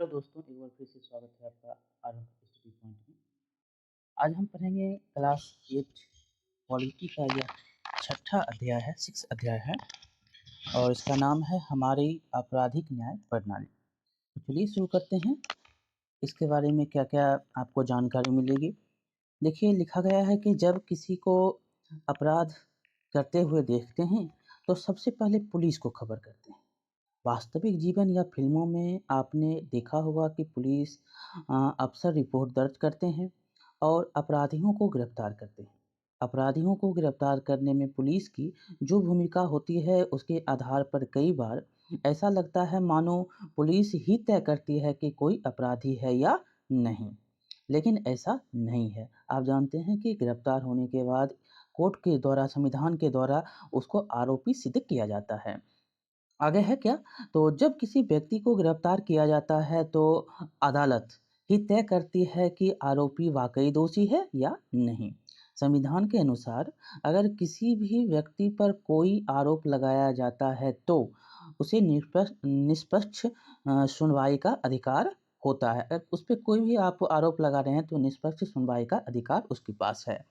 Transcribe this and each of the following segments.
Hello दोस्तों, एक बार फिर से स्वागत है आपका आरंभ स्टडी पॉइंट में। आज हम पढ़ेंगे क्लास 8 पॉलिटी का यह छठा अध्याय है, 6 अध्याय है और इसका नाम है हमारी आपराधिक न्याय प्रणाली। तो चलिए शुरू करते हैं। इसके बारे में क्या क्या आपको जानकारी मिलेगी। देखिए, लिखा गया है कि जब किसी को अपराध करते हुए देखते हैं तो सबसे पहले पुलिस को खबर करते हैं। वास्तविक जीवन या फिल्मों में आपने देखा होगा कि पुलिस अक्सर रिपोर्ट दर्ज करते हैं और अपराधियों को गिरफ्तार करते हैं। अपराधियों को गिरफ्तार करने में पुलिस की जो भूमिका होती है उसके आधार पर कई बार ऐसा लगता है मानो पुलिस ही तय करती है कि कोई अपराधी है या नहीं। लेकिन ऐसा नहीं है। आप जानते हैं कि गिरफ्तार होने के बाद कोर्ट के द्वारा, संविधान के द्वारा उसको आरोपी सिद्ध किया जाता है। आगे है क्या? तो जब किसी व्यक्ति को गिरफ्तार किया जाता है तो अदालत ही तय करती है कि आरोपी वाकई दोषी है या नहीं। संविधान के अनुसार अगर किसी भी व्यक्ति पर कोई आरोप लगाया जाता है तो उसे निष्पक्ष सुनवाई का अधिकार होता है। अगर उस पर कोई भी आप आरोप लगा रहे हैं तो निष्पक्ष सुनवाई का अधिकार उसके पास है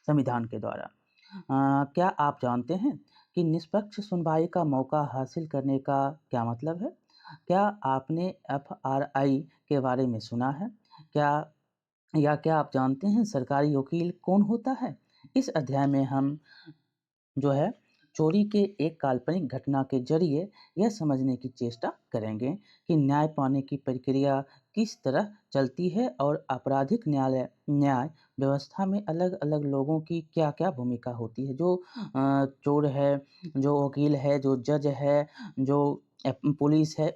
संविधान के द्वारा। क्या आप जानते हैं कि निष्पक्ष सुनवाई का मौका हासिल करने का क्या मतलब है? क्या आपने एफआरआई के बारे में सुना है? क्या आप जानते हैं सरकारी वकील कौन होता है? इस अध्याय में हम जो है चोरी के एक काल्पनिक घटना के जरिए यह समझने की चेष्टा करेंगे कि न्याय पाने की प्रक्रिया किस तरह चलती है और आपराधिक न्याय व्यवस्था में अलग अलग लोगों की क्या क्या भूमिका होती है। जो चोर है, जो वकील है, जो जज है, जो पुलिस है,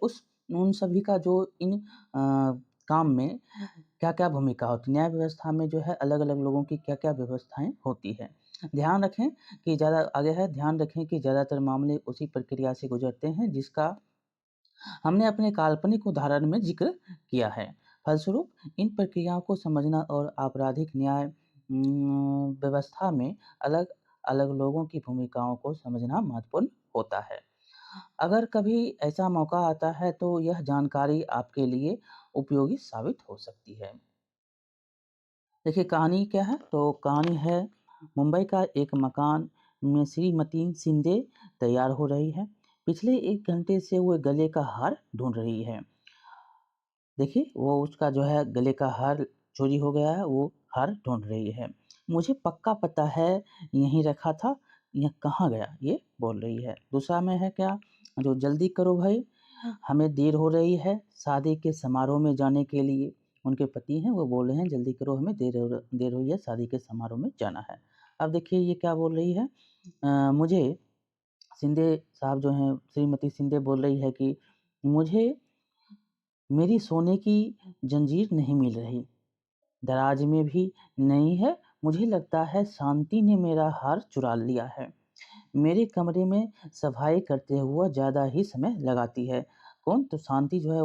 उन सभी का जो इन काम में क्या क्या भूमिका होती है। न्याय व्यवस्था में जो है अलग अलग लोगों की क्या क्या व्यवस्थाएं होती है। ध्यान रखें कि ज़्यादा आगे है, ध्यान रखें कि ज़्यादातर मामले उसी प्रक्रिया से गुजरते हैं जिसका हमने अपने काल्पनिक उदाहरण में जिक्र किया है। फलस्वरूप इन प्रक्रियाओं को समझना और आपराधिक न्याय व्यवस्था में अलग अलग लोगों की भूमिकाओं को समझना महत्वपूर्ण होता है। अगर कभी ऐसा मौका आता है तो यह जानकारी आपके लिए उपयोगी साबित हो सकती है। देखिए, कहानी क्या है? तो कहानी है मुंबई का एक मकान में श्रीमती शिंदे तैयार हो रही है। पिछले 1 घंटे से वो गले का हार ढूँढ रही है। देखिए, वो उसका जो है गले का हार चोरी हो गया है, वो हार ढूँढ रही है। मुझे पक्का पता है यहीं रखा था, यह कहाँ गया? ये बोल रही है। दूसरा में है क्या? जो जल्दी करो भाई, हमें देर हो रही है शादी के समारोह में जाने के लिए। उनके पति हैं, वो बोल रहे हैं जल्दी करो, हमें देर हो रही है, शादी के समारोह में जाना है। अब देखिए ये क्या बोल रही है? मुझे शिंदे साहब जो हैं, श्रीमती शिंदे बोल रही है कि मुझे मेरी सोने की जंजीर नहीं मिल रही, दराज में भी नहीं है। मुझे लगता है शांति ने मेरा हार चुरा लिया है। मेरे कमरे में सफाई करते हुए ज़्यादा ही समय लगाती है। कौन? तो शांति जो है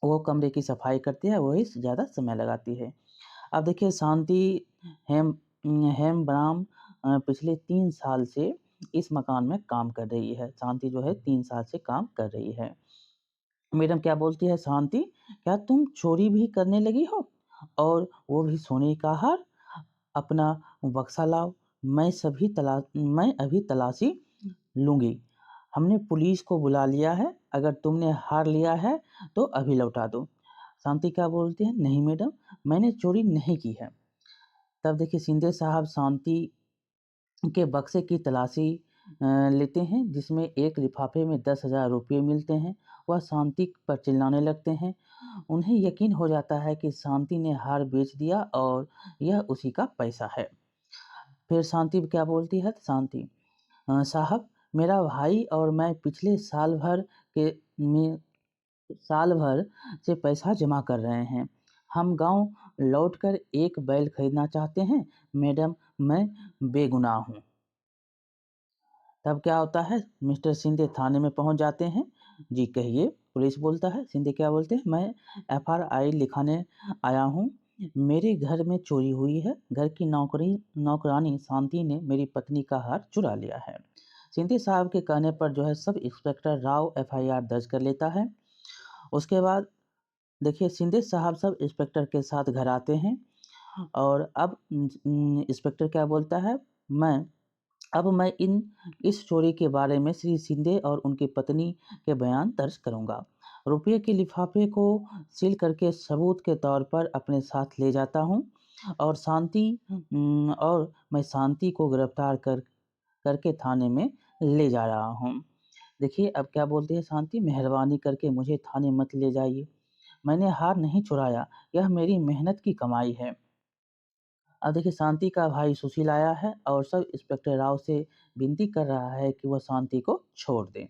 वो कमरे की सफाई करती है, वही ज़्यादा समय लगाती है। अब देखिए, शांति हेम हेमब्राम पिछले 3 साल से इस मकान में काम कर रही है। शांति जो है 3 साल से काम कर रही है। मैडम क्या बोलती है शांति, क्या तुम चोरी भी करने लगी हो? और वो भी सोने का हार? अपना बक्सा लाओ, मैं अभी तलाशी लूँगी। हमने पुलिस को बुला लिया है, अगर तुमने हार लिया है तो अभी लौटा दो। शांति क्या बोलती है, नहीं मैडम, मैंने चोरी नहीं की है। तब देखिए शिंदे साहब शांति के बक्से की तलाशी लेते हैं जिसमें एक लिफाफे में 10,000 रुपये मिलते हैं। वह शांति पर चिल्लाने लगते हैं। उन्हें यकीन हो जाता है कि शांति ने हार बेच दिया और यह उसी का पैसा है। फिर शांति क्या बोलती है? शांति, साहब, मेरा भाई और मैं पिछले के में साल भर से पैसा जमा कर रहे हैं। हम गांव लौटकर एक बैल खरीदना चाहते हैं। मैडम, मैं बेगुनाह हूँ। तब क्या होता है? मिस्टर शिंदे थाने में पहुंच जाते हैं। जी कहिए, पुलिस बोलता है। शिंदे क्या बोलते हैं? मैं एफआरआई लिखाने आया हूँ। मेरे घर में चोरी हुई है। घर की नौकरानी शांति ने मेरी पत्नी का हार चुरा लिया है। शिंदे साहब के कहने पर जो है सब इंस्पेक्टर राव एफआईआर दर्ज कर लेता है। उसके बाद देखिए शिंदे साहब सब इंस्पेक्टर के साथ घर आते हैं और अब इंस्पेक्टर क्या बोलता है, मैं इस चोरी के बारे में श्री शिंदे और उनकी पत्नी के बयान दर्ज करूंगा। रुपये के लिफाफे को सील करके सबूत के तौर पर अपने साथ ले जाता हूं और मैं शांति को गिरफ्तार करके थाने में ले जा रहा हूं। देखिए अब क्या बोलते हैं शांति, मेहरबानी करके मुझे थाने मत ले जाइए। मैंने हार नहीं चुराया, यह मेरी मेहनत की कमाई है। अब देखिए शांति का भाई सुशील आया है और सब इंस्पेक्टर राव से विनती कर रहा है कि वह शांति को छोड़ दें।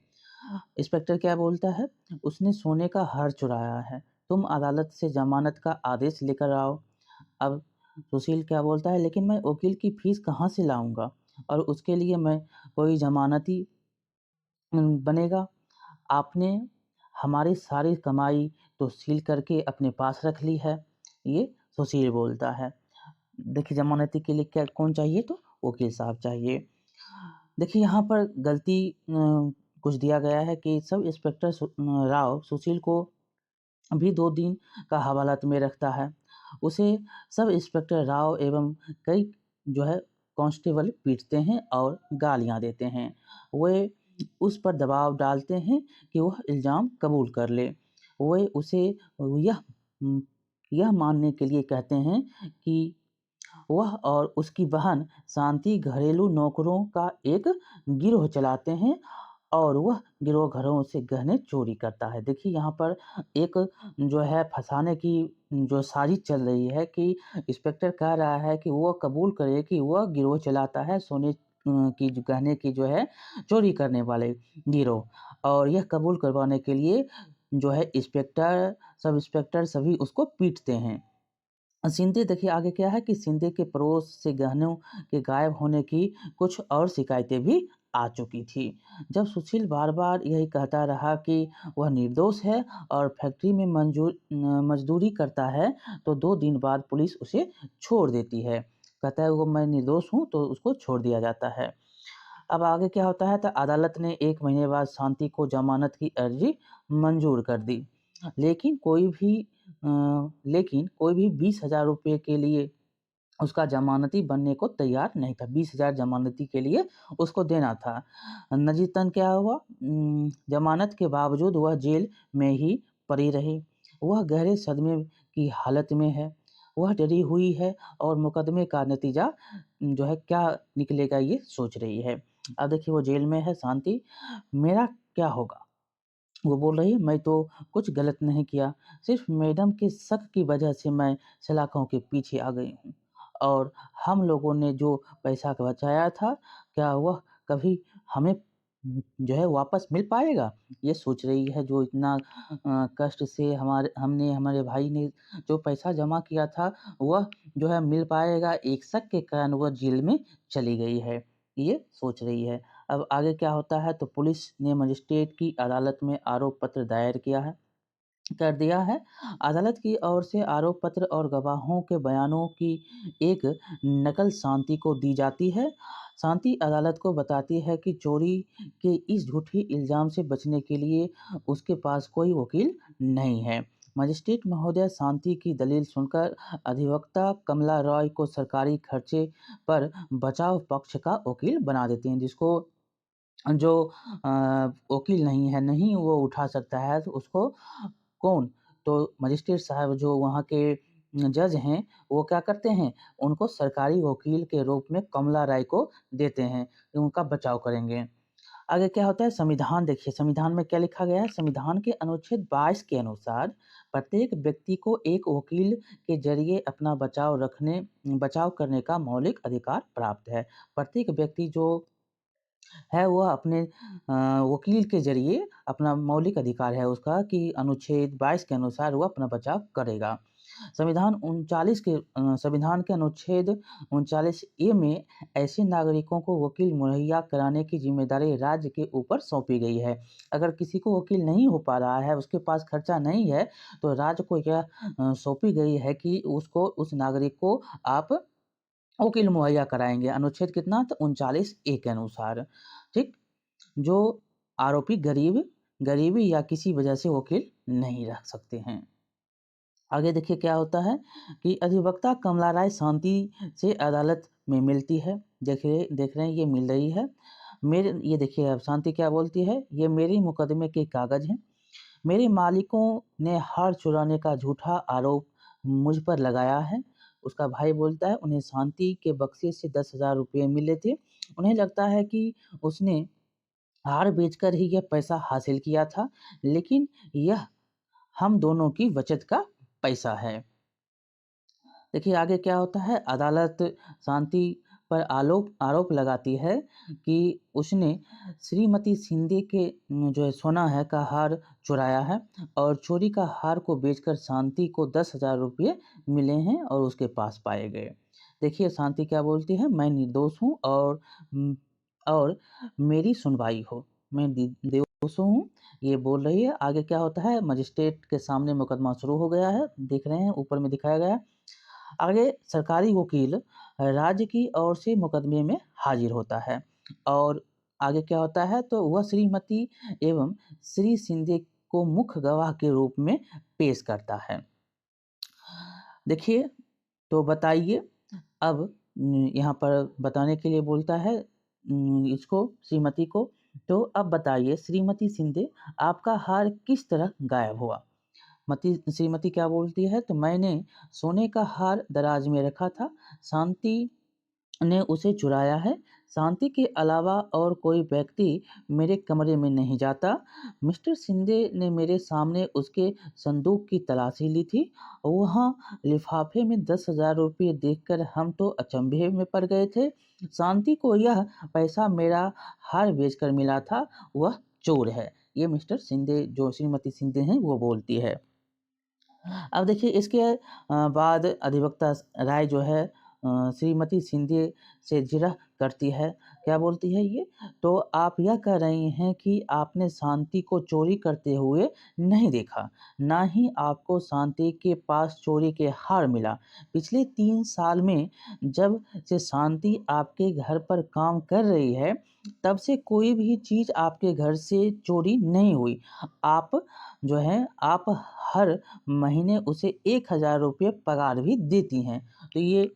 इंस्पेक्टर क्या बोलता है, उसने सोने का हार चुराया है, तुम अदालत से जमानत का आदेश लेकर आओ। अब सुशील क्या बोलता है, लेकिन मैं वकील की फीस कहाँ से लाऊंगा और उसके लिए मैं कोई जमानती बनेगा। आपने हमारी सारी कमाई तो सील करके अपने पास रख ली है, ये सुशील बोलता है। देखिए जमानती के लिए क्या कौन चाहिए, तो वकील साहब चाहिए। देखिए यहाँ पर गलती कुछ दिया गया है कि सब इंस्पेक्टर राव सुशील को भी 2 दिन का हवालात में रखता है। उसे सब इंस्पेक्टर राव एवं कई जो है कांस्टेबल पीटते हैं और गालियां देते हैं। वे उस पर दबाव डालते हैं कि वह इल्ज़ाम कबूल कर ले। वे उसे यह यह मानने के लिए कहते हैं कि वह और उसकी बहन शांति घरेलू नौकरों का एक गिरोह चलाते हैं और वह गिरोह घरों से गहने चोरी करता है। देखिए यहाँ पर एक जो है फंसाने की जो साजिश चल रही है कि इंस्पेक्टर कह रहा है कि वह कबूल करे कि वह गिरोह चलाता है, सोने की जो गहने की जो है चोरी करने वाले गिरोह, और यह कबूल करवाने के लिए जो है इंस्पेक्टर सब इंस्पेक्टर सभी उसको पीटते हैं। शिंदे देखिए आगे क्या है कि शिंदे के पड़ोस से गहनों के गायब होने की कुछ और शिकायतें भी आ चुकी थी। जब सुशील बार बार यही कहता रहा कि वह निर्दोष है और फैक्ट्री में मजदूरी करता है, तो 2 दिन बाद पुलिस उसे छोड़ देती है। कहता है वो मैं निर्दोष हूँ, तो उसको छोड़ दिया जाता है। अब आगे क्या होता है, तो अदालत ने 1 महीने बाद शांति को जमानत की अर्जी मंजूर कर दी। लेकिन कोई भी 20,000 रुपये के लिए उसका जमानती बनने को तैयार नहीं था। 20,000 जमानती के लिए उसको देना था। नतीजतन क्या हुआ, जमानत के बावजूद वह जेल में ही पड़ी रही। वह गहरे सदमे की हालत में है, वह डरी हुई है और मुकदमे का नतीजा जो है क्या निकलेगा ये सोच रही है। अब देखिए वो जेल में है शांति, मेरा क्या होगा। वो बोल रही है मैं तो कुछ गलत नहीं किया, सिर्फ मैडम के शक की वजह से मैं सलाखों के पीछे आ गई हूँ और हम लोगों ने जो पैसा बचाया था, क्या वह कभी हमें जो है वापस मिल पाएगा, ये सोच रही है। जो इतना कष्ट से हमारे भाई ने जो पैसा जमा किया था, वह जो है मिल पाएगा, एक शक के कारण वह जेल में चली गई है, ये सोच रही है। अब आगे क्या होता है, तो पुलिस ने मजिस्ट्रेट की अदालत में आरोप पत्र दायर कर दिया है। अदालत की ओर से आरोप पत्र और गवाहों के बयानों की एक नकल शांति को दी जाती है। शांति अदालत को बताती है कि चोरी के इस झूठे इल्ज़ाम से बचने के लिए उसके पास कोई वकील नहीं है। मजिस्ट्रेट महोदय शांति की दलील सुनकर अधिवक्ता कमला रॉय को सरकारी खर्चे पर बचाव पक्ष का वकील बना देते हैं, जिसको जो वकील नहीं वो उठा सकता है, तो उसको कौन? तो मजिस्ट्रेट साहब जो वहाँ के जज हैं, वो क्या करते हैं, उनको सरकारी वकील के रूप में कमला राय को देते हैं, कि उनका बचाव करेंगे। आगे क्या होता है, संविधान देखिए, संविधान में क्या लिखा गया है, संविधान के अनुच्छेद 22 के अनुसार प्रत्येक व्यक्ति को एक वकील के जरिए अपना बचाव करने का मौलिक अधिकार प्राप्त है। प्रत्येक व्यक्ति जो है वह अपने वकील के ज़रिए अपना मौलिक अधिकार है उसका कि अनुच्छेद 22 के अनुसार वो अपना बचाव करेगा। संविधान के अनुच्छेद 39 ए में ऐसे नागरिकों को वकील मुहैया कराने की ज़िम्मेदारी राज्य के ऊपर सौंपी गई है। अगर किसी को वकील नहीं हो पा रहा है, उसके पास खर्चा नहीं है, तो राज्य को यह सौंपी गई है कि उस नागरिक को आप वकील मुहैया कराएँगे। अनुच्छेद कितना? तो 39 ए के अनुसार, ठीक? जो आरोपी गरीबी या किसी वजह से वकील नहीं रख सकते हैं। आगे देखिए क्या होता है कि अधिवक्ता कमला राय शांति से अदालत में मिलती है। देख रहे हैं ये मिल रही है। मेरे ये देखिए अब शांति क्या बोलती है, ये मेरे मुकदमे के कागज़ हैं। मेरे मालिकों ने हार चुराने का झूठा आरोप मुझ पर लगाया है। उसका भाई बोलता है उन्हें शांति के बक्से से 10,000 रुपये मिले थे। उन्हें लगता है कि उसने हार बेचकर ही यह पैसा हासिल किया था, लेकिन यह हम दोनों की बचत का पैसा है। देखिए आगे क्या होता है, अदालत शांति पर आरोप लगाती है कि उसने श्रीमती शिंदे के जो है सोना है का हार चुराया है और चोरी का हार को बेचकर शांति को 10,000 रुपये मिले हैं और उसके पास पाए गए। देखिए शांति क्या बोलती है, मैं निर्दोष हूँ और मेरी सुनवाई हो। मैं निर्दोष हूँ ये बोल रही है। आगे क्या होता है, मजिस्ट्रेट के सामने मुकदमा शुरू हो गया है, देख रहे हैं ऊपर में दिखाया गया है। आगे सरकारी वकील राज्य की ओर से मुकदमे में हाजिर होता है और आगे क्या होता है तो वह श्रीमती एवं श्री शिंदे को मुख्य गवाह के रूप में पेश करता है। देखिए तो बताइए अब यहाँ पर बताने के लिए बोलता है इसको श्रीमती को, तो अब बताइए श्रीमती शिंदे आपका हार किस तरह गायब हुआ। श्रीमती क्या बोलती है तो मैंने सोने का हार दराज में रखा था, शांति ने उसे चुराया है। शांति के अलावा और कोई व्यक्ति मेरे कमरे में नहीं जाता। मिस्टर शिंदे ने मेरे सामने उसके संदूक की तलाशी ली थी। वहाँ लिफाफे में 10,000 रुपये देखकर हम तो अचंभे में पड़ गए थे। शांति को यह पैसा मेरा हार बेचकर मिला था, वह चोर है। ये मिस्टर शिंदे जो श्रीमती शिंदे हैं वो बोलती है। अब देखिए इसके बाद अधिवक्ता राय जो है श्रीमती शिंदे से जिरह करती है। क्या बोलती है ये, तो आप यह कह रही हैं कि आपने शांति को चोरी करते हुए नहीं देखा, ना ही आपको शांति के पास चोरी के हार मिला। पिछले 3 साल में जब से शांति आपके घर पर काम कर रही है, तब से कोई भी चीज़ आपके घर से चोरी नहीं हुई। आप हर महीने उसे 1,000 रुपये पगार भी देती हैं। तो ये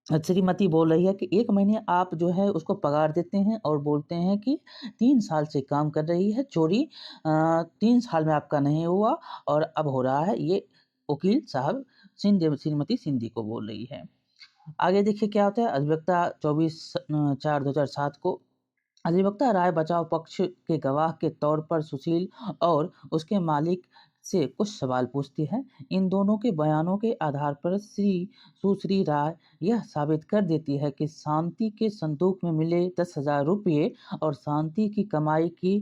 श्रीमती बोल रही है कि 1 महीने आप जो है उसको पगार देते हैं और बोलते हैं कि 3 साल से काम कर रही है, चोरी 3 साल में आपका नहीं हुआ और अब हो रहा है। ये वकील साहब श्रीमती सिंधी को बोल रही है। आगे देखिए क्या होता है, अधिवक्ता 24/4/2007 को अधिवक्ता राय बचाव पक्ष के गवाह के तौर पर सुशील और उसके मालिक से कुछ सवाल पूछती है। इन दोनों के बयानों के आधार पर सुश्री राय यह साबित कर देती है कि शांति के संदूक में मिले 10,000 रुपये और शांति की कमाई की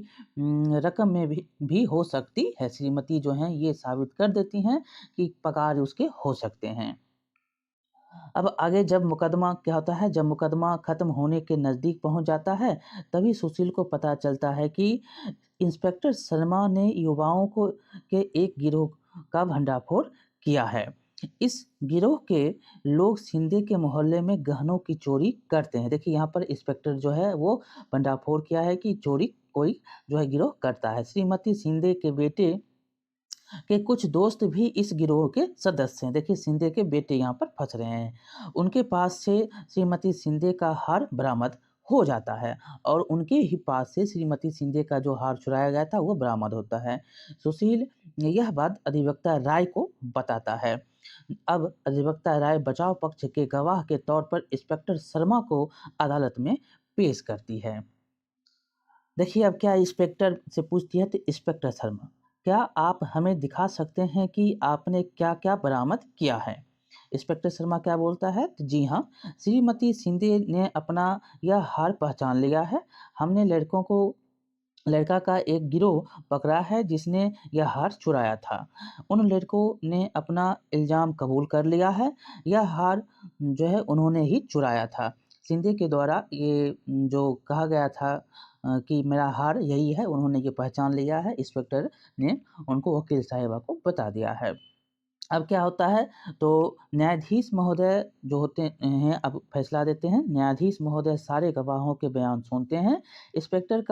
रकम में भी हो सकती है। श्रीमती जो हैं ये साबित कर देती हैं कि पगार उसके हो सकते हैं। अब आगे जब मुकदमा क्या होता है, जब मुकदमा खत्म होने के नज़दीक पहुंच जाता है, तभी सुशील को पता चलता है कि इंस्पेक्टर शर्मा ने युवाओं को के एक गिरोह का भंडाफोड़ किया है। इस गिरोह के लोग शिंदे के मोहल्ले में गहनों की चोरी करते हैं। देखिए यहाँ पर इंस्पेक्टर जो है वो भंडाफोड़ किया है कि चोरी कोई जो है गिरोह करता है। श्रीमती शिंदे के बेटे के कुछ दोस्त भी इस गिरोह के सदस्य हैं। देखिए शिंदे के बेटे यहाँ पर फंस रहे हैं। उनके पास से श्रीमती शिंदे का हार बरामद हो जाता है और उनके ही पास से श्रीमती शिंदे का जो हार चुराया गया था वो बरामद होता है। सुशील यह बात अधिवक्ता राय को बताता है। अब अधिवक्ता राय बचाव पक्ष के गवाह के तौर पर इंस्पेक्टर शर्मा को अदालत में पेश करती है। देखिए अब क्या इंस्पेक्टर से पूछती है तो इंस्पेक्टर शर्मा, क्या आप हमें दिखा सकते हैं कि आपने क्या-क्या बरामद किया है? इंस्पेक्टर शर्मा क्या बोलता है, तो जी हाँ, श्रीमती शिंदे ने अपना यह हार पहचान लिया है। हमने लड़का का एक गिरोह पकड़ा है जिसने यह हार चुराया था। उन लड़कों ने अपना इल्ज़ाम कबूल कर लिया है। यह हार जो है उन्होंने ही चुराया था। शिंदे के द्वारा ये जो कहा गया था कि मेरा हार यही है, उन्होंने ये पहचान लिया है। इंस्पेक्टर ने उनको वकील साहिबा को बता दिया है। अब क्या होता है, तो न्यायाधीश महोदय जो होते हैं अब फैसला देते हैं। न्यायाधीश महोदय सारे गवाहों के बयान सुनते हैं। इंस्पेक्टर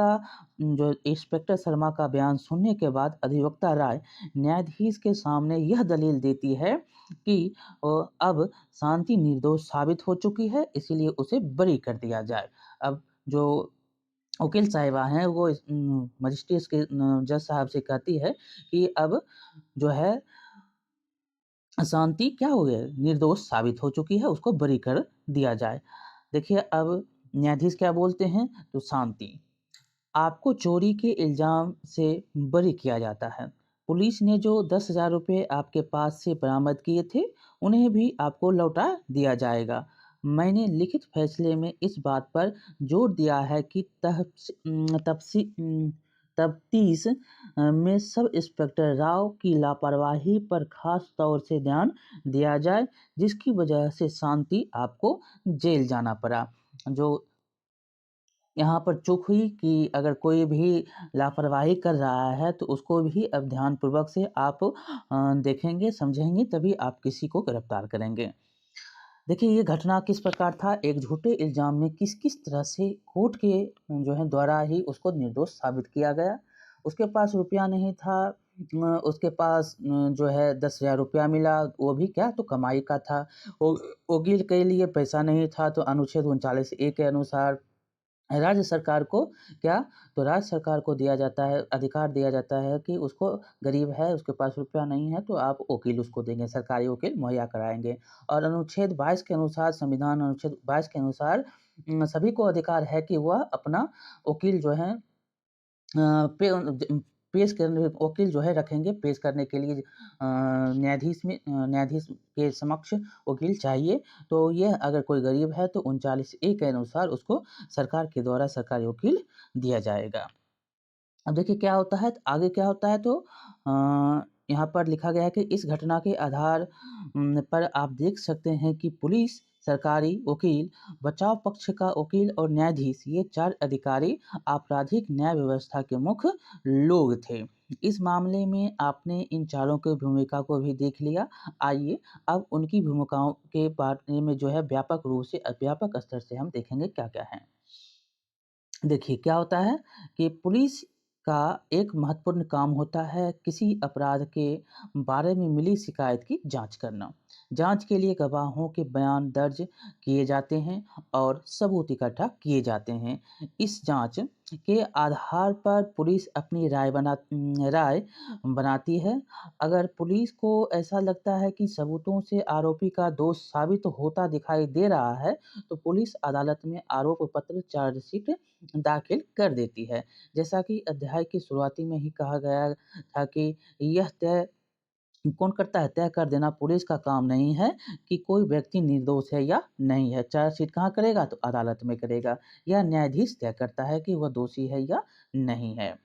शर्मा का बयान सुनने के बाद अधिवक्ता राय न्यायाधीश के सामने यह दलील देती है कि अब शांति निर्दोष साबित हो चुकी है, इसीलिए उसे बरी कर दिया जाए। अब जो वकील साहिबा हैं वो मजिस्ट्रेट के जज साहब से कहती है कि अब जो है शांति क्या हो गया, निर्दोष साबित हो चुकी है, उसको बरी कर दिया जाए। देखिए अब न्यायाधीश क्या बोलते हैं, तो शांति, आपको चोरी के इल्जाम से बरी किया जाता है। पुलिस ने जो 10,000 रुपये आपके पास से बरामद किए थे, उन्हें भी आपको लौटा दिया जाएगा। मैंने लिखित फैसले में इस बात पर जोर दिया है कि तफ्तीश में सब इंस्पेक्टर राव की लापरवाही पर खास तौर से ध्यान दिया जाए, जिसकी वजह से शांति आपको जेल जाना पड़ा। जो यहाँ पर चूक हुई कि अगर कोई भी लापरवाही कर रहा है तो उसको भी अब ध्यानपूर्वक से आप देखेंगे, समझेंगे, तभी आप किसी को गिरफ्तार करेंगे। देखिए ये घटना किस प्रकार था, एक झूठे इल्जाम में किस किस तरह से कोर्ट के जो है द्वारा ही उसको निर्दोष साबित किया गया। उसके पास रुपया नहीं था, उसके पास जो है 10,000 रुपया मिला, वो भी क्या, तो कमाई का था। वकील के लिए पैसा नहीं था, तो अनुच्छेद 39A के अनुसार राज्य सरकार को क्या, तो राज्य सरकार को दिया जाता है, अधिकार दिया जाता है कि उसको, गरीब है, उसके पास रुपया नहीं है, तो आप वकील उसको देंगे, सरकारी वकील मुहैया कराएंगे। और अनुच्छेद 22 के अनुसार, संविधान अनुच्छेद 22 के अनुसार सभी को अधिकार है कि वह अपना वकील जो है पेश करने, वकील जो है रखेंगे पेश करने के लिए। न्यायाधीश के समक्ष वकील चाहिए। तो ये अगर कोई गरीब है तो 39A के अनुसार उसको सरकार के द्वारा सरकारी वकील दिया जाएगा। अब देखिए क्या होता है, आगे क्या होता है, तो यहाँ पर लिखा गया है कि इस घटना के आधार पर आप देख सकते हैं कि पुलिस, सरकारी वकील, बचाव पक्ष का वकील और न्यायाधीश, ये 4 अधिकारी आपराधिक न्याय व्यवस्था के मुख्य लोग थे। इस मामले में आपने इन चारों की भूमिका को भी देख लिया। आइए अब उनकी भूमिकाओं के बारे में जो है व्यापक रूप से, व्यापक स्तर से हम देखेंगे क्या-क्या है। देखिए क्या होता है कि पुलिस का एक महत्वपूर्ण काम होता है किसी अपराध के बारे में मिली शिकायत की जांच करना। जांच के लिए गवाहों के बयान दर्ज किए जाते हैं और सबूत इकट्ठा किए जाते हैं। इस जांच के आधार पर पुलिस अपनी राय बनाती है। अगर पुलिस को ऐसा लगता है कि सबूतों से आरोपी का दोष साबित होता दिखाई दे रहा है, तो पुलिस अदालत में आरोप पत्र, चार्जशीट दाखिल कर देती है। जैसा कि अध्याय की शुरुआती में ही कहा गया था कि यह तय कौन करता है, तय कर देना पुलिस का काम नहीं है कि कोई व्यक्ति निर्दोष है या नहीं है। चार्जशीट कहाँ करेगा, तो अदालत में करेगा। यह न्यायाधीश तय करता है कि वह दोषी है या नहीं है।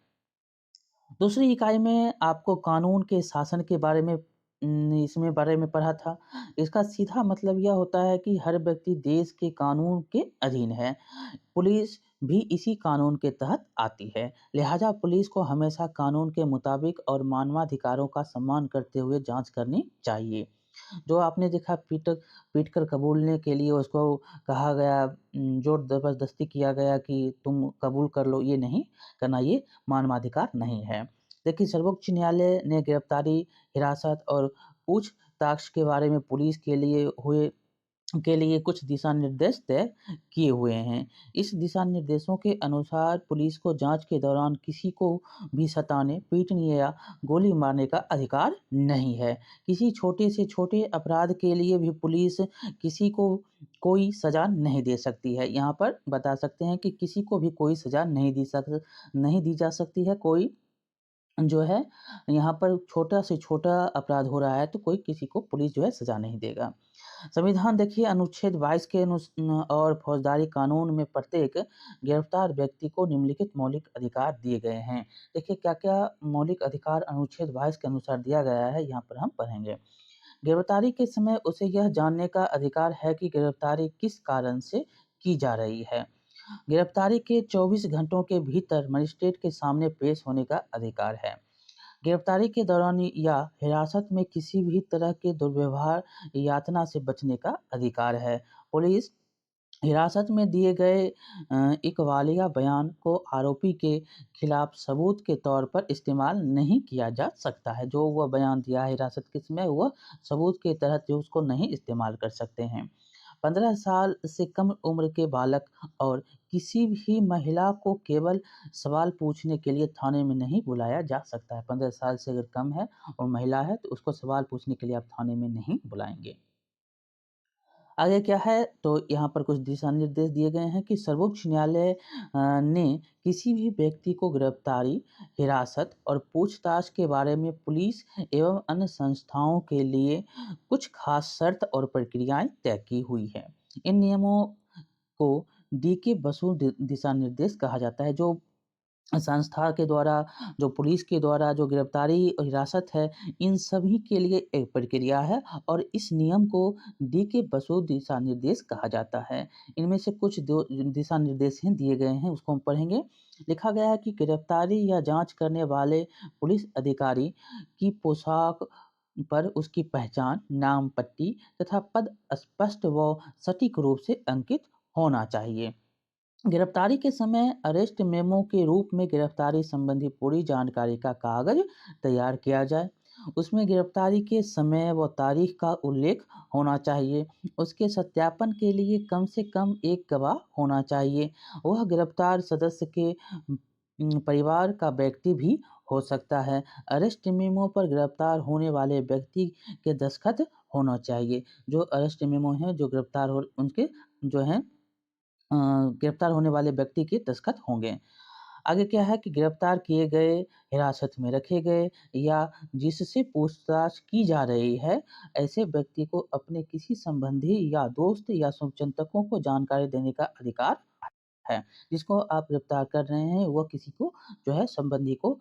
दूसरी इकाई में आपको कानून के शासन के बारे में इसमें बारे में पढ़ा था। इसका सीधा मतलब यह होता है कि हर व्यक्ति देश के कानून के अधीन है। पुलिस भी इसी कानून के तहत आती है। लिहाजा पुलिस को हमेशा कानून के मुताबिक और मानवाधिकारों का सम्मान करते हुए जांच करनी चाहिए। जो आपने देखा पीट कर कबूलने के लिए उसको कहा गया, ज़ोर ज़बरदस्ती किया गया कि तुम कबूल कर लो, ये नहीं करना, ये मानवाधिकार नहीं है। देखिए सर्वोच्च न्यायालय ने गिरफ्तारी, हिरासत और पूछताछ के बारे में पुलिस के लिए कुछ दिशा निर्देश तय किए हुए हैं। इस दिशा निर्देशों के अनुसार पुलिस को जांच के दौरान किसी को भी सताने, पीटने या गोली मारने का अधिकार नहीं है। किसी छोटे से छोटे अपराध के लिए भी पुलिस किसी को कोई सज़ा नहीं दे सकती है। यहाँ पर बता सकते हैं कि किसी को भी कोई सज़ा नहीं दी जा सकती है। कोई जो है यहाँ पर छोटा से छोटा अपराध हो रहा है तो कोई किसी को पुलिस जो है सज़ा नहीं देगा। संविधान देखिए अनुच्छेद 22 के और फौजदारी कानून में प्रत्येक गिरफ्तार व्यक्ति को निम्नलिखित मौलिक अधिकार दिए गए हैं। देखिए क्या-क्या मौलिक अधिकार अनुच्छेद 22 के अनुसार दिया गया है, यहाँ पर हम पढ़ेंगे। गिरफ्तारी के समय उसे यह जानने का अधिकार है कि गिरफ्तारी किस कारण से की जा रही है। गिरफ्तारी के 24 घंटों के भीतर मजिस्ट्रेट के सामने पेश होने का अधिकार है। गिरफ्तारी के दौरान या हिरासत में किसी भी तरह के दुर्व्यवहार, यातना से बचने का अधिकार है। पुलिस हिरासत में दिए गए इकबालिया बयान को आरोपी के खिलाफ सबूत के तौर पर इस्तेमाल नहीं किया जा सकता है। जो वह बयान दिया है हिरासत के समय, वह सबूत के तहत जो उसको नहीं इस्तेमाल कर सकते हैं। 15 साल से कम उम्र के बालक और किसी भी महिला को केवल सवाल पूछने के लिए थाने में नहीं बुलाया जा सकता है। 15 साल से अगर कम है और महिला है तो उसको सवाल पूछने के लिए आप थाने में नहीं बुलाएंगे। आगे क्या है, तो यहाँ पर कुछ दिशा निर्देश दिए गए हैं कि सर्वोच्च न्यायालय ने किसी भी व्यक्ति को गिरफ्तारी, हिरासत और पूछताछ के बारे में पुलिस एवं अन्य संस्थाओं के लिए कुछ खास शर्त और प्रक्रियाएं तय की हुई है। इन नियमों को डी.के. बसु दिशा निर्देश कहा जाता है। जो संस्था के द्वारा, जो पुलिस के द्वारा जो गिरफ्तारी और हिरासत है, इन सभी के लिए एक प्रक्रिया है और इस नियम को डी.के. बसु दिशा निर्देश कहा जाता है। इनमें से कुछ दो दिशा निर्देश हैं दिए गए हैं, उसको हम पढ़ेंगे। लिखा गया है कि गिरफ्तारी या जांच करने वाले पुलिस अधिकारी की पोशाक पर उसकी पहचान, नाम पट्टी तथा पद स्पष्ट व सटीक रूप से अंकित होना चाहिए। गिरफ्तारी के समय अरेस्ट मेमो के रूप में गिरफ्तारी संबंधी पूरी जानकारी का कागज तैयार किया जाए। उसमें गिरफ्तारी के समय व तारीख का उल्लेख होना चाहिए। उसके सत्यापन के लिए कम से कम एक गवाह होना चाहिए। वह गिरफ्तार सदस्य के परिवार का व्यक्ति भी हो सकता है। अरेस्ट मेमो पर गिरफ्तार होने वाले व्यक्ति के दस्तखत होना चाहिए। जो अरेस्ट मेमो हैं, जो गिरफ्तार हो उनके जो हैं गिरफ्तार होने वाले व्यक्ति के दस्तखत होंगे। आगे क्या है कि गिरफ्तार किए गए, हिरासत में रखे गए या जिससे पूछताछ की जा रही है, ऐसे व्यक्ति को अपने किसी संबंधी या दोस्त या शुभचिंतकों को जानकारी देने का अधिकार है। जिसको आप गिरफ्तार कर रहे हैं, वह किसी को जो है संबंधी को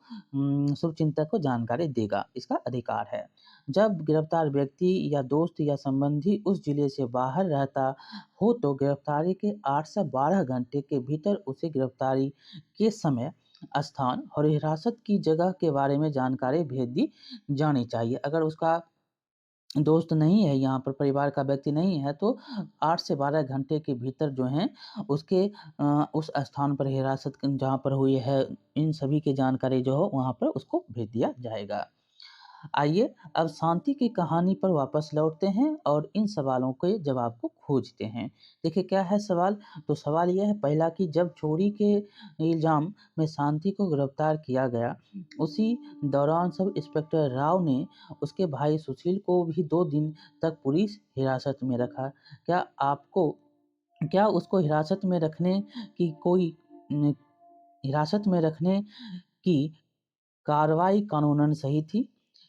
शुभचिंतक को जानकारी देगा, इसका अधिकार है। जब गिरफ्तार व्यक्ति या दोस्त या संबंधी उस जिले से बाहर रहता हो तो गिरफ्तारी के 8 से 12 घंटे के भीतर उसे गिरफ्तारी के समय, स्थान और हिरासत की जगह के बारे में जानकारी भेज दी जानी चाहिए। अगर उसका दोस्त नहीं है, यहाँ पर परिवार का व्यक्ति नहीं है, तो 8 से 12 घंटे के भीतर जो हैं उसके उस स्थान पर हिरासत जहाँ पर हुई है, इन सभी की जानकारी जो हो वहाँ पर उसको भेज दिया जाएगा। आइए अब शांति की कहानी पर वापस लौटते हैं और इन सवालों के जवाब को खोजते हैं। देखिए क्या है सवाल, तो सवाल यह है पहला कि जब चोरी के इल्ज़ाम में शांति को गिरफ्तार किया गया, उसी दौरान सब इंस्पेक्टर राव ने उसके भाई सुशील को भी 2 दिन तक पुलिस हिरासत में रखा। क्या उसको न हिरासत में रखने की कार्रवाई कानूनन सही थी?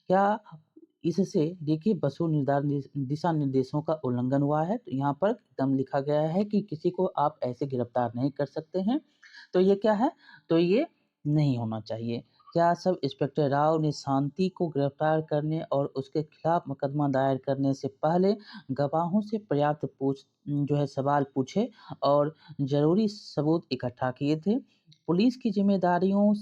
क्या इससे डी.के. बसु दिशा निर्देशों का उल्लंघन हुआ है? तो यहाँ पर एकदम लिखा गया है कि किसी को आप ऐसे गिरफ्तार नहीं कर सकते हैं। तो ये क्या है? तो ये नहीं होना चाहिए। क्या सब इंस्पेक्टर राव ने शांति को गिरफ्तार करने और उसके खिलाफ मुकदमा दायर करने से पहले गवाहों से पर्याप्त जो है सवाल पूछे और ज़रूरी सबूत इकट्ठा किए थे? पुलिस की ज़िम्मेदारियों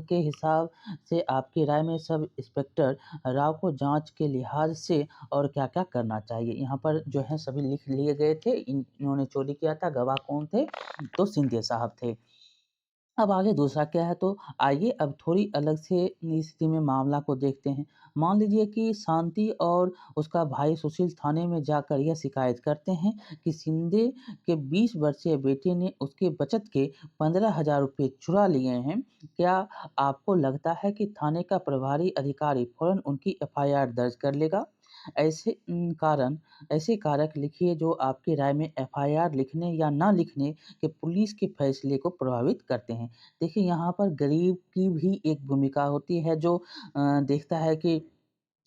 के हिसाब से आपकी राय में सब इंस्पेक्टर राव को जाँच के लिहाज से और क्या-क्या करना चाहिए? यहाँ पर जो है सभी लिख लिए गए थे। इन्होंने चोरी किया था, गवाह कौन थे? तो सिंधिया साहब थे। अब आगे दूसरा क्या है, तो आइए अब थोड़ी अलग से स्थिति में मामला को देखते हैं। मान लीजिए कि शांति और उसका भाई सुशील थाने में जाकर यह शिकायत करते हैं कि शिंदे के 20 वर्षीय बेटे ने उसके बचत के 15,000 रुपये चुरा लिए हैं। क्या आपको लगता है कि थाने का प्रभारी अधिकारी फौरन उनकी एफआईआर दर्ज कर लेगा? ऐसे ऐसे कारक लिखिए जो आपकी राय में एफआईआर लिखने या ना लिखने के पुलिस के फैसले को प्रभावित करते हैं। देखिए यहाँ पर गरीब की भी एक भूमिका होती है जो देखता है कि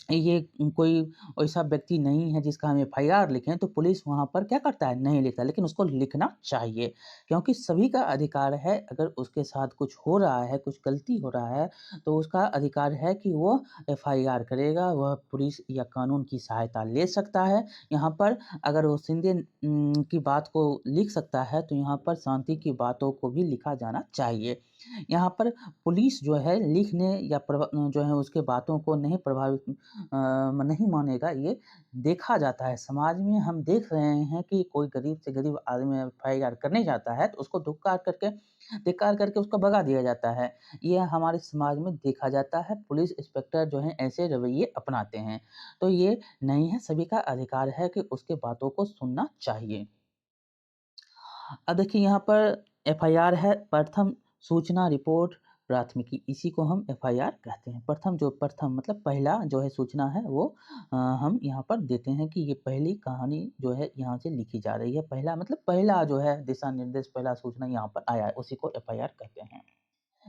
ये कोई ऐसा व्यक्ति नहीं है जिसका हम एफआईआर लिखें, तो पुलिस वहाँ पर क्या करता है? नहीं लिखता, लेकिन उसको लिखना चाहिए क्योंकि सभी का अधिकार है। अगर उसके साथ कुछ हो रहा है, कुछ गलती हो रहा है, तो उसका अधिकार है कि वो एफआईआर करेगा, वह पुलिस या कानून की सहायता ले सकता है। यहाँ पर अगर वो शिंदे की बात को लिख सकता है, तो यहाँ पर शांति की बातों को भी लिखा जाना चाहिए। यहाँ पर पुलिस जो है लिखने या जो है उसके बातों को नहीं प्रभावित नहीं मानेगा, ये देखा जाता है। समाज में हम देख रहे हैं कि कोई गरीब से गरीब आदमी एफआईआर करने जाता है, तो उसको धिक्कार करके उसको भगा दिया जाता है। ये हमारे समाज में देखा जाता है, पुलिस इंस्पेक्टर जो हैं ऐसे रवैये अपनाते हैं। तो ये नहीं है, सभी का अधिकार है कि उसके बातों को सुनना चाहिए। अब देखिए यहाँ पर एफआईआर है, प्रथम सूचना रिपोर्ट प्राथमिकी, इसी को हम एफआईआर कहते हैं। प्रथम मतलब पहला जो है सूचना है वो हम यहाँ पर देते हैं कि ये पहली कहानी जो है यहाँ से लिखी जा रही है। पहला मतलब पहला जो है दिशा निर्देश, पहला सूचना यहाँ पर आया है, उसी को एफआईआर कहते हैं।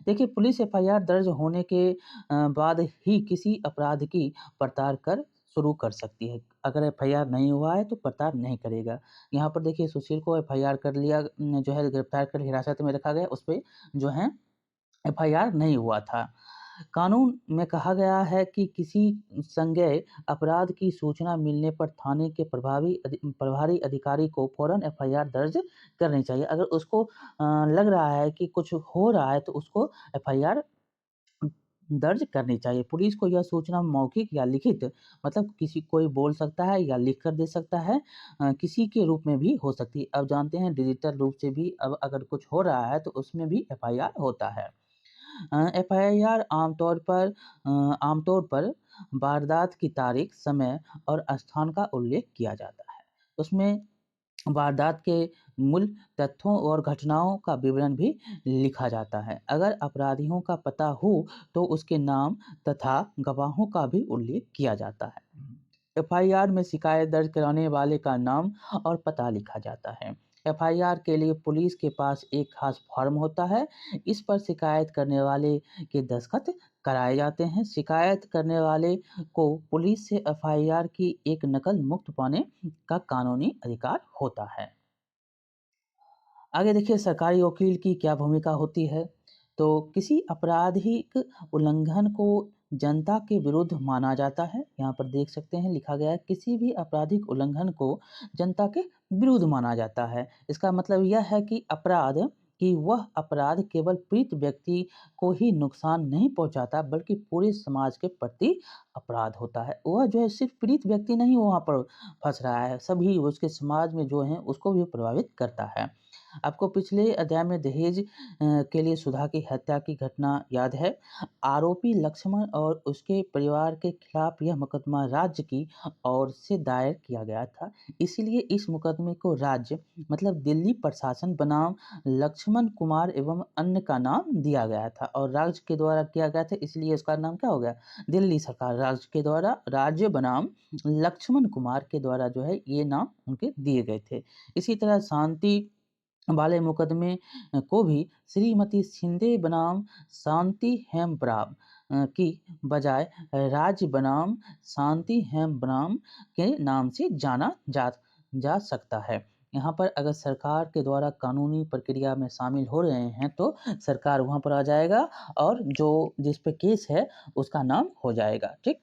देखिए पुलिस एफआईआर दर्ज होने के बाद ही किसी अपराध की पड़ताल कर शुरू कर सकती है। अगर एफआईआर नहीं हुआ है तो पड़ताल नहीं करेगा। यहाँ पर देखिए सुशील को एफआईआर कर लिया, जो है गिरफ्तार कर हिरासत में रखा गया, उस पे जो है एफआईआर नहीं हुआ था। कानून में कहा गया है कि किसी संज्ञेय अपराध की सूचना मिलने पर थाने के प्रभारी अधिकारी को फौरन एफआईआर दर्ज करनी चाहिए। अगर उसको लग रहा है कि कुछ हो रहा है तो उसको एफआईआर दर्ज करनी चाहिए। पुलिस को यह सूचना मौखिक या लिखित मतलब किसी कोई बोल सकता है या लिख कर दे सकता है, किसी के रूप में भी हो सकती है। अब जानते हैं डिजिटल रूप से भी अब अगर कुछ हो रहा है तो उसमें भी एफआईआर होता है। एफआईआर आमतौर पर वारदात की तारीख, समय और स्थान का उल्लेख किया जाता है। उसमें वारदात के मूल तथ्यों और घटनाओं का विवरण भी लिखा जाता है। अगर अपराधियों का पता हो तो उसके नाम तथा गवाहों का भी उल्लेख किया जाता है। एफआईआर में शिकायत दर्ज कराने वाले का नाम और पता लिखा जाता है। एफआईआर के लिए पुलिस के पास एक खास फॉर्म होता है। इस पर शिकायत करने वाले के दस्तखत कराए जाते हैं। शिकायत करने वाले को पुलिस से एफआईआर की एक नकल मुफ्त पाने का कानूनी अधिकार होता है। आगे देखिए सरकारी वकील की क्या भूमिका होती है। तो किसी आपराधिक उल्लंघन को जनता के विरुद्ध माना जाता है। यहाँ पर देख सकते हैं लिखा गया है किसी भी आपराधिक उल्लंघन को जनता के विरुद्ध माना जाता है। इसका मतलब यह है कि वह अपराध केवल पीड़ित व्यक्ति को ही नुकसान नहीं पहुंचाता बल्कि पूरे समाज के प्रति अपराध होता है। वह जो है सिर्फ पीड़ित व्यक्ति नहीं वहाँ पर फंस रहा है, सभी उसके समाज में जो है उसको भी प्रभावित करता है। आपको पिछले अध्याय में दहेज के लिए सुधा की हत्या की घटना याद है। आरोपी लक्ष्मण और उसके परिवार के खिलाफ यह मुकदमा राज्य की ओर से दायर किया गया था। इसीलिए इस मुकदमे को राज्य मतलब दिल्ली प्रशासन बनाम लक्ष्मण कुमार एवं अन्य का नाम दिया गया था और राज्य के द्वारा किया गया था, इसलिए इसका नाम क्या हो गया, दिल्ली सरकार। राज्य के द्वारा राज्य बनाम लक्ष्मण कुमार के द्वारा जो है ये नाम उनके दिए गए थे। इसी तरह शांति वाले मुकदमे को भी श्रीमती शिंदे बनाम शांति हेमब्रम की बजाय राज्य बनाम शांति हेमब्रम के नाम से जाना जा सकता है। यहाँ पर अगर सरकार के द्वारा कानूनी प्रक्रिया में शामिल हो रहे हैं तो सरकार वहाँ पर आ जाएगा और जो जिस पे केस है उसका नाम हो जाएगा। ठीक,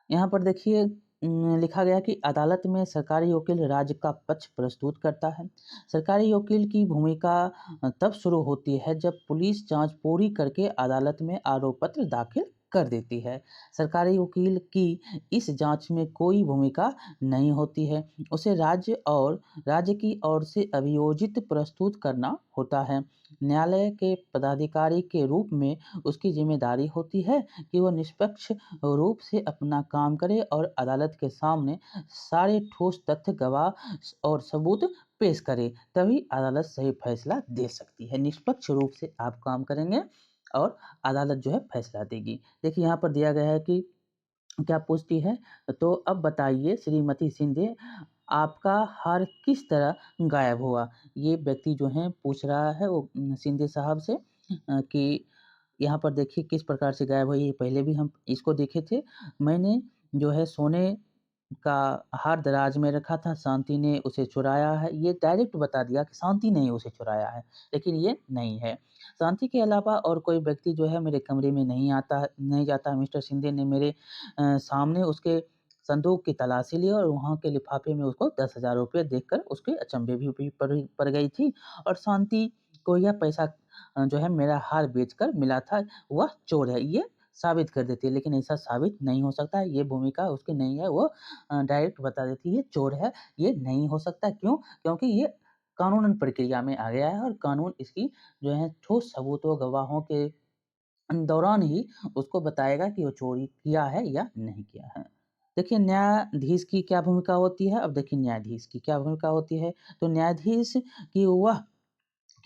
यहाँ पर देखिए लिखा गया कि अदालत में सरकारी वकील राज्य का पक्ष प्रस्तुत करता है। सरकारी वकील की भूमिका तब शुरू होती है जब पुलिस जांच पूरी करके अदालत में आरोप पत्र दाखिल कर देती है। सरकारी वकील की इस जांच में कोई भूमिका नहीं होती है, उसे राज्य की ओर से अभियोजित प्रस्तुत करना होता है। न्यायालय के पदाधिकारी के रूप में उसकी जिम्मेदारी होती है कि वह निष्पक्ष रूप से अपना काम करे और अदालत के सामने सारे ठोस तथ्य, गवाह और सबूत पेश करे, तभी अदालत सही फैसला दे सकती है। निष्पक्ष रूप से आप काम करेंगे और अदालत जो है फैसला देगी। देखिए यहाँ पर दिया गया है कि क्या पूछती है, तो अब बताइए श्रीमती शिंदे आपका हार किस तरह गायब हुआ। ये व्यक्ति जो है पूछ रहा है वो शिंदे साहब से कि यहाँ पर देखिए किस प्रकार से गायब हुई, पहले भी हम इसको देखे थे। मैंने जो है सोने का हार दराज में रखा था, शांति ने उसे चुराया है। ये डायरेक्ट बता दिया कि शांति ने ही उसे चुराया है, लेकिन ये नहीं है। शांति के अलावा और कोई व्यक्ति जो है मेरे कमरे में नहीं जाता। मिस्टर शिंदे ने मेरे सामने उसके संदूक की तलाशी ली और वहाँ के लिफाफे में उसको 10,000 रुपये देखकर उसके अचंभे भी पड़ गई थी और शांति तो यह पैसा जो है मेरा हार बेचकर मिला था, वह चोर है, ये साबित कर देती है। लेकिन ऐसा साबित नहीं हो सकता है, ये भूमिका उसकी नहीं है, वो डायरेक्ट बता देती है ये चोर है, ये नहीं हो सकता। क्यों? क्योंकि ये कानूनन प्रक्रिया में आ गया है और कानून इसकी जो है ठोस सबूतों, गवाहों के दौरान ही उसको बताएगा कि वो चोरी किया है या नहीं किया है। देखिए न्यायाधीश की क्या भूमिका होती है, अब देखिए न्यायाधीश की क्या भूमिका होती है, तो न्यायाधीश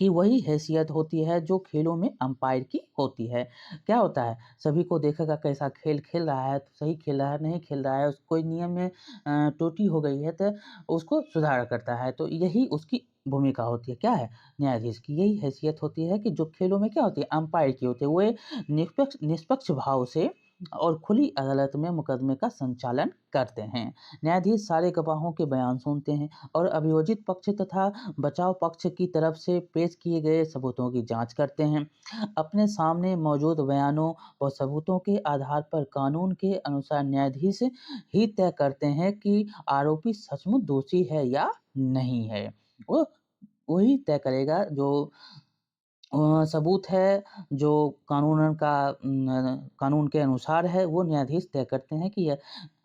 की वही हैसियत होती है जो खेलों में अंपायर की होती है। क्या होता है, सभी को देखेगा कैसा खेल खेल रहा है, तो सही खेल रहा है, नहीं खेल रहा है, कोई नियम में त्रुटि हो गई है तो उसको सुधार करता है। तो यही उसकी भूमिका होती है। क्या है? न्यायाधीश की यही हैसियत होती है कि जो खेलों में क्या होती है, अंपायर की होती है। वो निष्पक्ष निष्पक्ष भाव से और खुली अदालत में मुकदमे का संचालन करते हैं। न्यायाधीश सारे गवाहों के बयान सुनते हैं और अभियोजित पक्ष तथा बचाव पक्ष की तरफ से पेश किए गए सबूतों की जांच करते हैं। अपने सामने मौजूद बयानों और सबूतों के आधार पर कानून के अनुसार न्यायाधीश ही तय करते हैं कि आरोपी सचमुच दोषी है या नहीं है। वो वही तय करेगा जो सबूत है, जो कानून के अनुसार है, वो न्यायाधीश तय करते हैं कि यह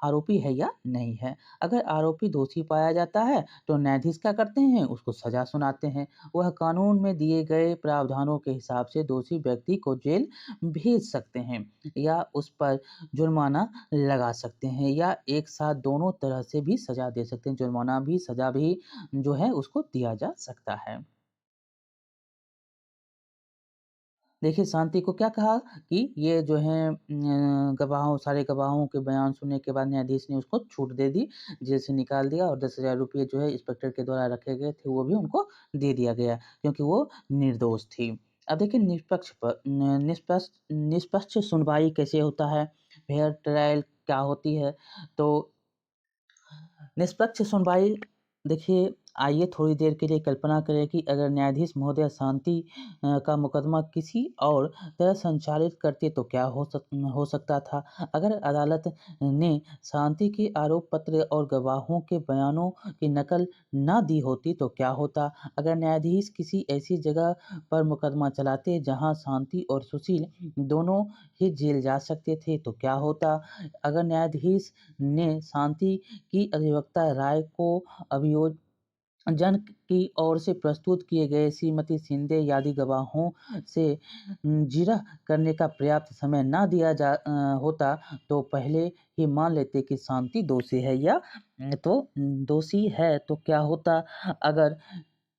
आरोपी है या नहीं है। अगर आरोपी दोषी पाया जाता है, तो न्यायाधीश क्या करते हैं, उसको सज़ा सुनाते हैं। वह कानून में दिए गए प्रावधानों के हिसाब से दोषी व्यक्ति को जेल भेज सकते हैं या उस पर जुर्माना लगा सकते हैं या एक साथ दोनों तरह से भी सज़ा दे सकते हैं। जुर्माना भी, सज़ा भी जो है उसको दिया जा सकता है। देखिए शांति को क्या कहा कि ये जो है सारे गवाहों के बयान सुनने के बाद न्यायाधीश ने उसको छूट दे दी, जेल से निकाल दिया और 10,000 रुपये जो है इंस्पेक्टर के द्वारा रखे गए थे वो भी उनको दे दिया गया क्योंकि वो निर्दोष थी। अब देखिए निष्पक्ष सुनवाई कैसे होता है, फेयर ट्रायल क्या होती है? तो निष्पक्ष सुनवाई देखिए, आइए थोड़ी देर के लिए कल्पना करें कि अगर न्यायाधीश महोदय शांति का मुकदमा किसी और तरह संचालित करते तो क्या हो सकता था? अगर अदालत ने शांति के आरोप पत्र और गवाहों के बयानों की नकल ना दी होती तो क्या होता? अगर न्यायाधीश किसी ऐसी जगह पर मुकदमा चलाते जहां शांति और सुशील दोनों ही जेल जा सकते थे तो क्या होता? अगर न्यायाधीश ने शांति की अधिवक्ता राय को अभियोजन की ओर से प्रस्तुत किए गए श्रीमती शिंदे आदि गवाहों से जिरह करने का पर्याप्त समय ना दिया होता तो पहले ही मान लेते कि शांति दोषी है या दोषी है तो क्या होता? अगर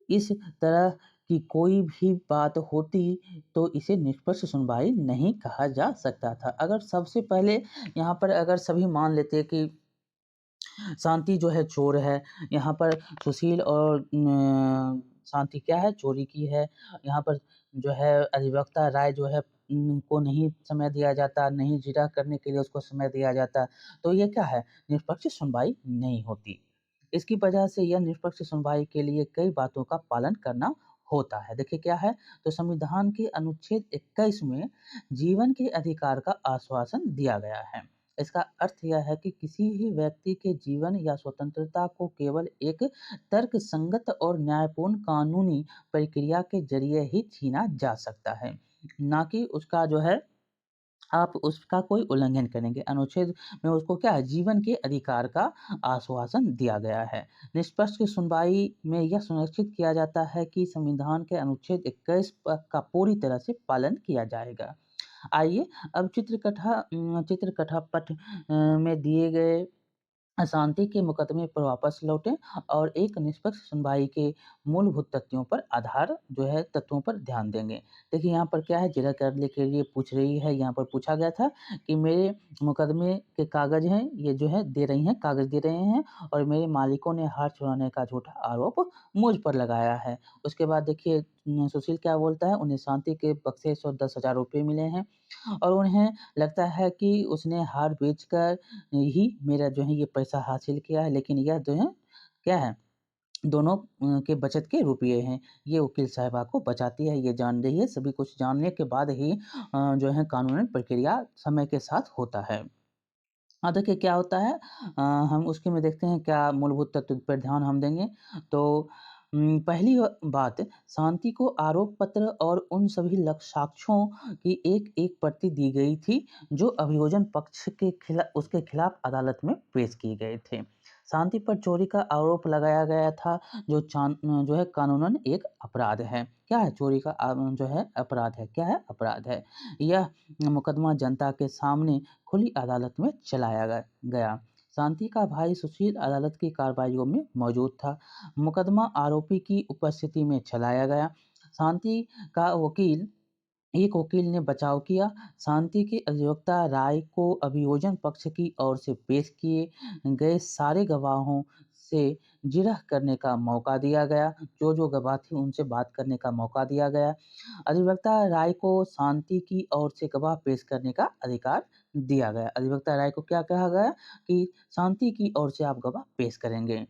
इस तरह की कोई भी बात होती तो इसे निष्पक्ष सुनवाई नहीं कहा जा सकता था। अगर सबसे पहले यहाँ पर अगर सभी मान लेते कि शांति जो है चोर है, यहाँ पर सुशील और शांति क्या है, चोरी की है। यहाँ पर जो है अधिवक्ता राय जो है को नहीं समय दिया जाता, नहीं जिरह करने के लिए उसको समय दिया जाता, तो ये क्या है, निष्पक्ष सुनवाई नहीं होती। इसकी वजह से यह निष्पक्ष सुनवाई के लिए कई बातों का पालन करना होता है। देखिए क्या है, तो संविधान के अनुच्छेद 21 में जीवन के अधिकार का आश्वासन दिया गया है। इसका अर्थ यह है कि किसी भी व्यक्ति के जीवन या स्वतंत्रता को केवल एक तर्कसंगत और न्यायपूर्ण कानूनी प्रक्रिया के जरिए ही छीना जा सकता है, ना कि उसका जो है आप उसका कोई उल्लंघन करेंगे। अनुच्छेद में उसको क्या है, जीवन के अधिकार का आश्वासन दिया गया है। निष्पक्ष सुनवाई में यह सुनिश्चित किया जाता है कि संविधान के अनुच्छेद 21 का पूरी तरह से पालन किया जाएगा। आइए अब चित्रकथा पट में दिए गए अशांति के मुकदमे पर वापस लौटें और एक निष्पक्ष सुनवाई के मूलभूत तथ्यों पर तत्वों पर ध्यान देंगे। देखिए यहाँ पर क्या है, जिरह करने के लिए पूछ रही है, यहाँ पर पूछा गया था कि मेरे मुकदमे के कागज हैं, ये जो है दे रही हैं, कागज दे रहे हैं और मेरे मालिकों ने हार चुराने का झूठा आरोप मुझ पर लगाया है। उसके बाद देखिए सुशील क्या बोलता है, उन्हें शांति के बक्से और 10,000 रुपये मिले हैं और उन्हें लगता है कि उसने हार बेचकर ही मेरा जो है ये पैसा हासिल किया है, लेकिन यह जो है क्या है, दोनों के बचत के रुपये हैं। ये वकील साहिबा को बचाती है, ये जान रही है। सभी कुछ जानने के बाद ही जो है कानूनी प्रक्रिया समय के साथ होता है। हाँ, देखिए क्या होता है, हम उसके में देखते हैं क्या मूलभूत तत्व पर ध्यान हम देंगे। तो पहली बात, शांति को आरोप पत्र और उन सभी साक्ष्यों की एक-एक प्रति दी गई थी, जो अभियोजन पक्ष के उसके खिलाफ अदालत में पेश किए गए थे। शांति पर चोरी का आरोप लगाया गया था, जो है कानूनन एक अपराध है। क्या है? चोरी का जो है अपराध है। क्या है? अपराध है। यह मुकदमा जनता के सामने खुली अदालत में चलाया गया। शांति का भाई सुशील अदालत की कार्रवाइयों में मौजूद था। मुकदमा आरोपी की उपस्थिति में चलाया गया। शांति का एक वकील ने बचाव किया। शांति के अधिवक्ता राय को अभियोजन पक्ष की ओर से पेश किए गए सारे गवाहों से जिरह करने का मौका दिया गया। जो गवाह थे उनसे बात करने का मौका दिया गया। अधिवक्ता राय को शांति की ओर से गवाह पेश करने का अधिकार दिया गया। अधिवक्ता राय को क्या कहा गया कि शांति की ओर से आप गवाह पेश करेंगे।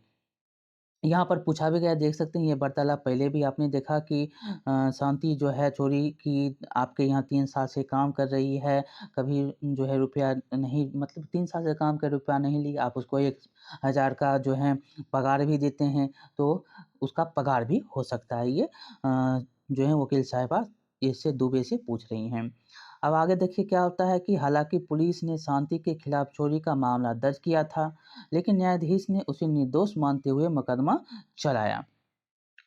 यहाँ पर पूछा भी गया, देख सकते हैं ये वार्तालाप पहले भी आपने देखा कि शांति जो है चोरी की आपके यहाँ 3 साल से काम कर रही है, कभी जो है रुपया नहीं, मतलब 3 साल से काम कर रुपया नहीं लिया, आप उसको 1,000 का जो है पगार भी देते हैं, तो उसका पगार भी हो सकता है। ये जो है वकील साहिबा इससे दुबे से पूछ रही हैं। अब आगे देखिए क्या होता है कि हालाँकि पुलिस ने शांति के खिलाफ चोरी का मामला दर्ज किया था, लेकिन न्यायाधीश ने उसे निर्दोष मानते हुए मुकदमा चलाया।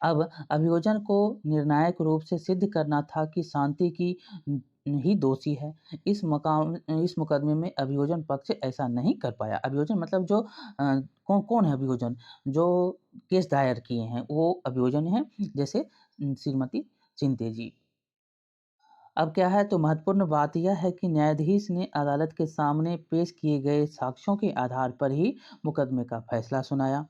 अब अभियोजन को निर्णायक रूप से सिद्ध करना था कि शांति की ही दोषी है। इस मुकदमे में अभियोजन पक्ष ऐसा नहीं कर पाया। अभियोजन मतलब जो कौन है अभियोजन? जो केस दायर किए हैं, वो अभियोजन हैं, जैसे श्रीमती शिंदे जी। अब क्या है, तो महत्वपूर्ण बात यह है कि न्यायाधीश ने अदालत के सामने पेश किए गए साक्ष्यों के आधार पर ही मुकदमे का फैसला सुनाया।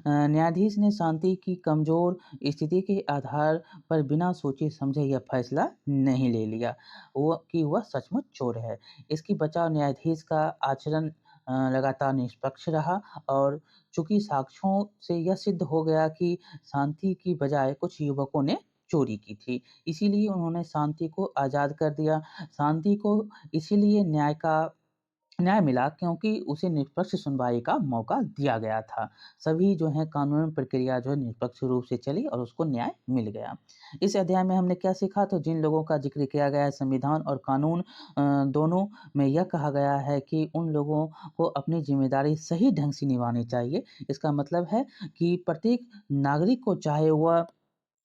न्यायाधीश ने शांति की कमजोर स्थिति के आधार पर बिना सोचे समझे यह फैसला नहीं ले लिया कि वह सचमुच चोर है। इसकी बचाव न्यायाधीश का आचरण लगातार निष्पक्ष रहा, और चूंकि साक्ष्यों से यह सिद्ध हो गया कि शांति की बजाय कुछ युवकों ने चोरी की थी, इसीलिए उन्होंने शांति को आज़ाद कर दिया। शांति को इसीलिए न्याय मिला क्योंकि उसे निष्पक्ष सुनवाई का मौका दिया गया था। सभी जो है कानूनी प्रक्रिया जो है निष्पक्ष रूप से चली और उसको न्याय मिल गया। इस अध्याय में हमने क्या सीखा? तो जिन लोगों का ज़िक्र किया गया है, संविधान और कानून दोनों में यह कहा गया है कि उन लोगों को अपनी ज़िम्मेदारी सही ढंग से निभानी चाहिए। इसका मतलब है कि प्रत्येक नागरिक को, चाहे वह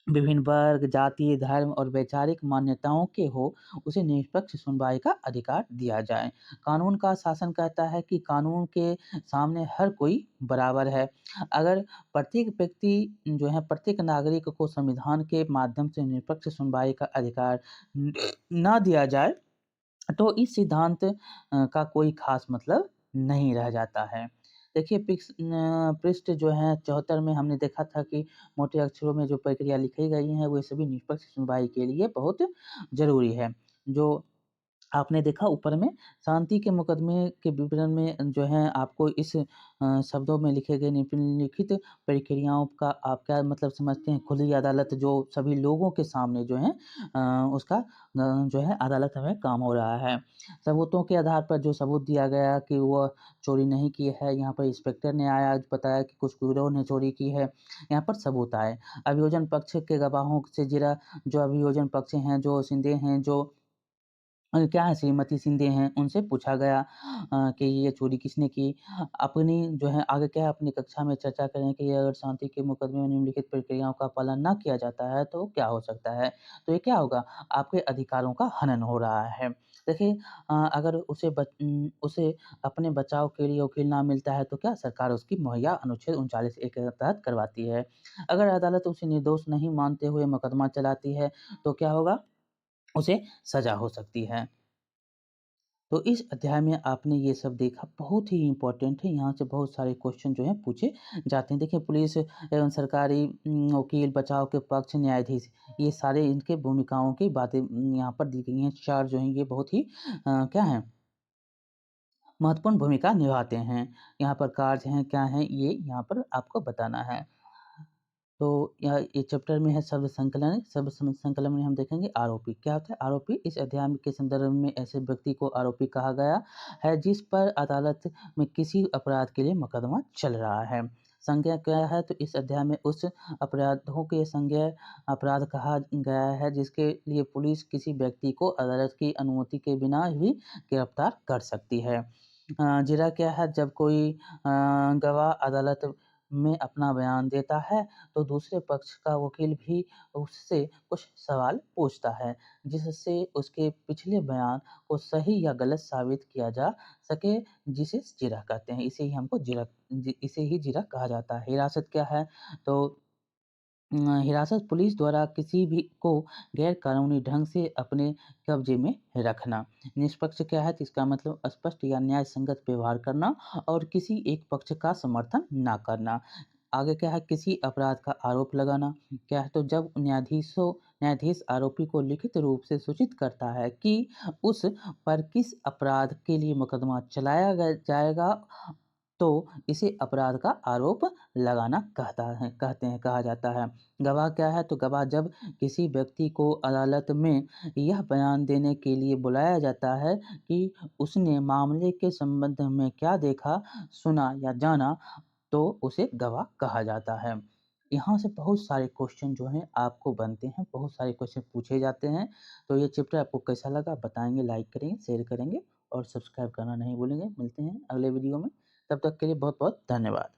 विभिन्न वर्ग, जाति, धर्म और वैचारिक मान्यताओं के हो, उसे निष्पक्ष सुनवाई का अधिकार दिया जाए। कानून का शासन कहता है कि कानून के सामने हर कोई बराबर है। अगर प्रत्येक व्यक्ति जो है, प्रत्येक नागरिक को संविधान के माध्यम से निष्पक्ष सुनवाई का अधिकार ना दिया जाए, तो इस सिद्धांत का कोई ख़ास मतलब नहीं रह जाता है। देखिए पृष्ठ जो है 74 में हमने देखा था कि मोटे अक्षरों में जो प्रक्रिया लिखी गई हैं, वो सभी निष्पक्ष सुनवाई के लिए बहुत ज़रूरी है। जो आपने देखा ऊपर में, शांति के मुकदमे के विवरण में जो है आपको इस शब्दों में लिखे गए निम्नलिखित प्रक्रियाओं का आप क्या मतलब समझते हैं? खुली अदालत जो सभी लोगों के सामने जो है उसका जो है अदालत में काम हो रहा है। सबूतों के आधार पर जो सबूत दिया गया कि वह चोरी नहीं की है, यहाँ पर इंस्पेक्टर ने आया, बताया कि कुछ गिरोह ने चोरी की है, यहाँ पर सबूत आए। अभियोजन पक्ष के गवाहों से जिरा जो अभियोजन पक्ष हैं, जो शिंदे हैं, जो क्या है श्रीमती शिंदे हैं, उनसे पूछा गया कि ये चोरी किसने की? अपनी जो है आगे क्या है, अपनी कक्षा में चर्चा करें कि अगर शांति के मुकदमे में निम्नलिखित प्रक्रियाओं का पालन ना किया जाता है तो क्या हो सकता है? तो ये क्या होगा? आपके अधिकारों का हनन हो रहा है। देखिए अगर उसे अपने बचाव के लिए वकील ना मिलता है तो क्या सरकार उसकी मुहैया अनुच्छेद 39 ए के तहत करवाती है। अगर अदालत उसे निर्दोष नहीं मानते हुए मुकदमा चलाती है तो क्या होगा? उसे सज़ा हो सकती है। तो इस अध्याय में आपने ये सब देखा, बहुत ही इम्पोर्टेंट है, यहाँ से बहुत सारे क्वेश्चन जो हैं पूछे जाते हैं। देखिए पुलिस एवं सरकारी वकील, बचाव के पक्ष, न्यायाधीश, ये सारे इनके भूमिकाओं की बातें यहाँ पर दी गई हैं। 4 जो हैं ये बहुत ही क्या हैं, महत्वपूर्ण भूमिका निभाते हैं। यहाँ पर कार्य हैं, क्या हैं, ये यहाँ पर आपको बताना है। तो यह ये चैप्टर में है शब्द संकलन में हम देखेंगे आरोपी। क्या होता है आरोपी? इस अध्याय के संदर्भ में ऐसे व्यक्ति को आरोपी कहा गया है जिस पर अदालत में किसी अपराध के लिए मुकदमा चल रहा है। संज्ञा क्या है, तो इस अध्याय में उस अपराधों के संज्ञेय अपराध कहा गया है जिसके लिए पुलिस किसी व्यक्ति को अदालत की अनुमति के बिना भी गिरफ्तार कर सकती है। जीरा क्या है, जब कोई गवाह अदालत में अपना बयान देता है तो दूसरे पक्ष का वकील भी उससे कुछ सवाल पूछता है जिससे उसके पिछले बयान को सही या गलत साबित किया जा सके, जिसे जीरा कहते हैं। इसे ही जीरा कहा जाता है। हिरासत क्या है, तो हिरासत पुलिस द्वारा किसी भी को गैर कानूनी ढंग से अपने कब्जे में रखना। निष्पक्ष क्या है, तो इसका मतलब स्पष्ट या न्याय संगत व्यवहार करना और किसी एक पक्ष का समर्थन ना करना। आगे क्या है, किसी अपराध का आरोप लगाना क्या है, तो जब न्यायाधीश आरोपी को लिखित रूप से सूचित करता है कि उस पर किस अपराध के लिए मुकदमा चलाया जाएगा, तो इसे अपराध का आरोप लगाना कहा जाता है। गवाह क्या है, तो गवाह जब किसी व्यक्ति को अदालत में यह बयान देने के लिए बुलाया जाता है कि उसने मामले के संबंध में क्या देखा, सुना या जाना, तो उसे गवाह कहा जाता है। यहाँ से बहुत सारे क्वेश्चन जो हैं आपको बनते हैं, बहुत सारे क्वेश्चन पूछे जाते हैं। तो ये चैप्टर आपको कैसा लगा बताएँगे, लाइक करेंगे, शेयर करेंगे और सब्सक्राइब करना नहीं भूलेंगे। मिलते हैं अगले वीडियो में। तब तक के लिए बहुत-बहुत धन्यवाद।